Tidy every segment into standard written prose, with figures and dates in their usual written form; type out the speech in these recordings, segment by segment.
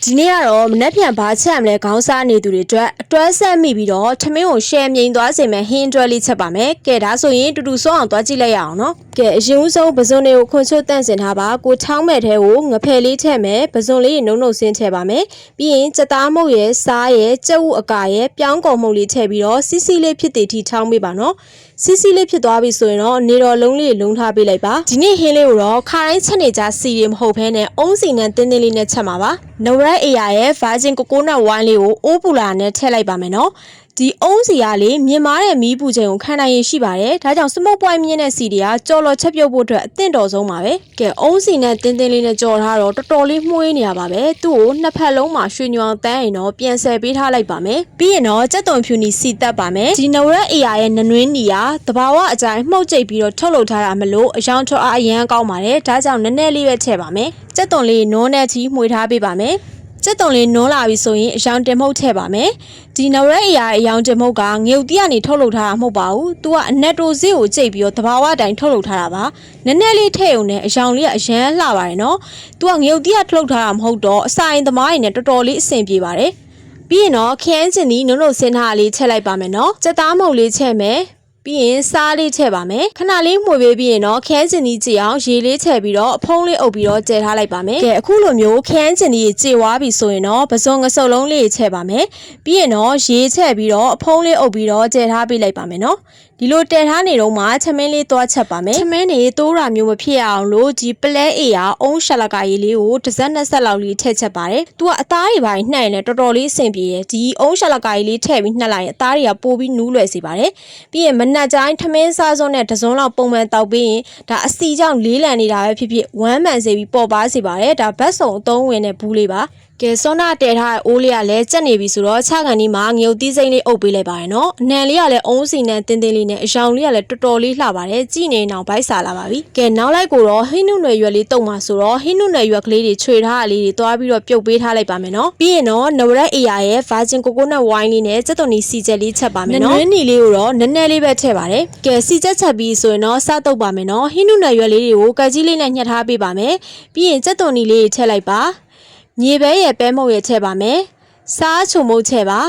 ဒီနေ့ကတော့မနက်ဖြန်ဘာချက်မလဲခေါင်းစားနေသူတွေအတွက်အတွဲဆက်မိပြီးတော့ထမင်းကိုရှယ်မြိန်သွားစေမယ်ဟင်းတွဲလေးချက်ပါမယ်။ကဲဒါဆိုရင်တူတူစောအောင်သွားကြည့်လိုက်ရအောင်နော်။ကဲအရင်ဦးဆုံးပဇွန်တွေကိုခွန်ချွတ်တန့်စင်ထားပါကိုချောင်းမဲ့ထဲကိုငဖယ်လေးထည့်မယ်ပဇွန်လေးနှုံနှုံဆင်းထည့်ပါမယ်။ပြီးရင်ကြက်သားမုတ်ရဲ့စားရဲ့ကြက်ဥအကာရဲ့ပြောင်းကုန်မုတ်လေးထည့်ပြီးတော့စီးစီးလေးဖြစ်တည်ထိထောင်းပေးပါနော်။စီးစီးလေးဖြစ်သွားပြီဆိုရင်တော့နေတော်လုံးလေးလုံးထားပေးလိုက်ပါဒီနေ့ဟင်းလေးကိုတော့ခါတိုင်းချက်နေကြစီရီမဟုတ်ဘဲနဲ့အုံးစီနဲ့တင်းတင်းလေးနဲ့ချက်မှာပါနဝရက်အေယာရဲ့ virgin coconut wine လေးကိုအိုးပူလာနဲ့ထည့်လိုက်ပါမယ်နော်ဒီအုံးစီကလေမြင်မာတဲ့မီးပူချိန်ကိုခံနိုင်ရရှိပါတယ်ဒါကြောင့် smoke point မြင့်တဲ့စီတွေကကြော်လော်ချက်ပြုတ်ဖို့အတွက်အသင့်တော်ဆုံးပါပဲကဲအုံးစီနဲ့တင်းတင်းလေးနဲ့ကြော်ထားတော့တော်တော်လေးမှုေးနေရပါပဲသူ့ကိုနှစ်ဖက်လုံးမှာရွှေညွန်တန်းရင်တော့ပြန်ဆယ်ပေးထားလိုက်ပါမယ်ပြီးရင်တော့ကြက်သွန်ဖြူနီစီတက်ပါမယ်ဒီနဝရက်အေယာရဲ့နနွင်းနီကတဘာဝအကြိုင်မှုတ်ကျိတ်ပြီးတော့ထုတ်လုပ်ထားတာမလို့အယောင်ထွက်အားအရန်ကောင်းပါတယ်ဒါကြောင့်နည်းနည်းလေးပဲထည့်ပါမယ်ကြက်သွန်လေးနိုးနဲ့ချီမှုေးထားပေးပါမယ်ကြက်သွန်လေးနုံးလာပြီဆိုရင်အယောင်တင်မှုတ်ထည့်ပါမယ်ဒီနဝရက်အရာအယောင်တင်မှုတ်ကငရုတ်တီးကနေထုတ်လုပ်ထားတာမဟုတ်ပါဘူးသူကအနက်တိုဈေးကိုကြိတ်ပြီးတော့တဘာဝတိုင်းထုတ်လုပ်ထားတာပါနည်းနည်းလေးထည့်ုံနဲ့အယောင်လေးကအရန်လှပါတယ်နော်သူကငရုတ်တီးကထုတ်လုပ်ထားတာမဟုတ်တော့အစာရင်သမားတွေနဲ့တော်တော်လေးအဆင်ပြေပါတယ်ပြီးရင်တော့ခရမ်းချင်ဒီနုံနုံဆင်းထားလေးချက်လိုက်ပါမယ်နော်ကြက်သားမုတ်လေးချက်မယ်ပြီးရင်စားလေးထည့်ပါမယ်ခဏလေးမှုေးပေးပြီးရင်တော့ခန်းကျင်ကြီးကြည့်အောင်ရေလေးထည့်ပြီးတော့အဖုံးလေးအုပ်ပြီးတော့ကျဲထားလိုက်ပါမယ်ကဲအခုလိုမျိုးခန်းကျင်ကြီးကြေွားပြီဆိုရင်တော့ပစုံငစုံလုံးလေးထည့်ပါမယ်ပြီးရင်တော့ရေထည့်ပြီးတော့အဖုံးလေးအုပ်ပြီးတော့ကျဲထားပေးလိုက်ပါမယ်နော်ဒီလိုတည်ထားနေတော့မှချမင်းလေးသွားချက်ပါမယ်ချမင်းတွေတိုးတာမျိုးမဖြစ်အောင်လို့ဒီပလဲအေယာအုံးရှလကာရေးလေးကိုတစ်စက်နှစ်ဆက်လောက်လေးထည့်ချက်ပါတယ်သူကအသားတွေပိုင်းနှံ့ရင်လည်းတော်တော်လေးအဆင်ပြေတယ်ဒီအုံးရှလကာရေးလေးထည့်ပြီးနှက်လိုက်ရင်အသားတွေကပိုပြီးနူးလွယ်စေပါတယ်ပြီးရင်မနက်တိုင်းထမင်းစားစုံနဲ့တစုံလောက်ပုံမှန်တောက်ပြီးရင်ဒါအစီကြောင့်လေးလံနေတာပဲဖြစ်ဖြစ်ဝမ်းမှန်စေပြီးပေါ်ပါစေပါတယ်ဒါဘတ်စုံအသုံးဝင်တဲ့ဘူးလေးပါကဲစောနာတဲထားတဲ့အိုးလေးကလည်းကြက်နေပြီဆိုတော့ခြာကန်ဒီမှာငရုတ်သီးစိမ့်လေးအုပ်ပေးလိုက်ပါတယ်နော်အနံလေးကလည်းအုံးစီနဲ့တင်းတင်းလေးနဲ့အယောင်လေးကလည်းတော်တော်လေးလှပါတယ်ကြည့်နေအောင်ဗိုက်စားလာပါပြီကဲနောက်လိုက်ကိုတော့ဟင်းနုနယ်ရွက်လေးတုံမှာဆိုတော့ဟင်းနုနယ်ရွက်ကလေးတွေခြွေထားတာလေးတွေတွားပြီးတော့ပြုတ်ပေးထားလိုက်ပါမယ်နော်ပြီးရင်တော့နဝရက်အေယာရဲ့ virgin coconut wine လေးနဲ့ကြက်သွန်နီစီချက်လေးချက်ပါမယ်နော်နွေးနီလေးကိုတော့နည်းနည်းလေးပဲထည့်ပါတယ်ကဲစီချက်ချက်ပြီးဆိုရင်တော့စားတုပ်ပါမယ်နော်ဟင်းနုနယ်ရွက်လေးတွေကိုကက်ကြီးလေးနဲ့ညှက်ထားပေးပါမယ်ပြီးရင်ကြက်သွန်နီလေးထည့်လိုက်ပါမြေပဲရဲ့ပဲမုတ်ရဲ့ထည့်ပါမယ်စားချုံမုတ်ထည့်ပါ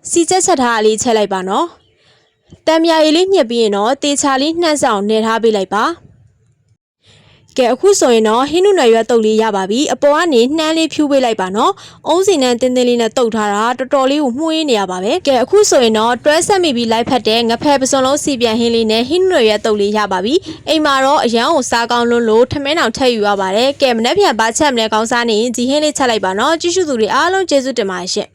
စီချက်ချက်ထားလေးထည့်လိုက်ပါနော်တံမြာရည်လေးညှက်ပြီးရင်တော့တေချာလေးနှံ့ဆောင်နေထားပေးလိုက်ပါကဲအခုဆိုရင်တော့ဟင်းနုနယ်ရွက်တုပ်လေးရပါပြီအပေါ်ကနေနှမ်းလေးဖြူပေးလိုက်ပါနော်အုံးစီနဲ့တင်းတင်းလေးနဲ့တုပ်ထားတာတော်တော်လေးကိုမှုေးနေရပါပဲကဲအခုဆိုရင်တော့တွဲဆက်မိပြီးလိုက်ဖက်တဲ့ငဖယ်ပစုံလုံးစီပြန်ဟင်းလေးနဲ့ဟင်းနုနယ်ရွက်တုပ်လေးရပါပြီအိမ်မှာတော့အရန်ကိုစားကောင်းလွန်းလို့ထမင်းအောင်ထည့်ယူရပါတယ်ကဲမနေ့ပြန်ဘာချက်မလဲကောင်းစားနေရင်ဒီဟင်းလေးချက်လိုက်ပါနော်ကြည့်ရှုသူတွေအားလုံးကျေးဇူးတင်ပါတယ်ရှင့်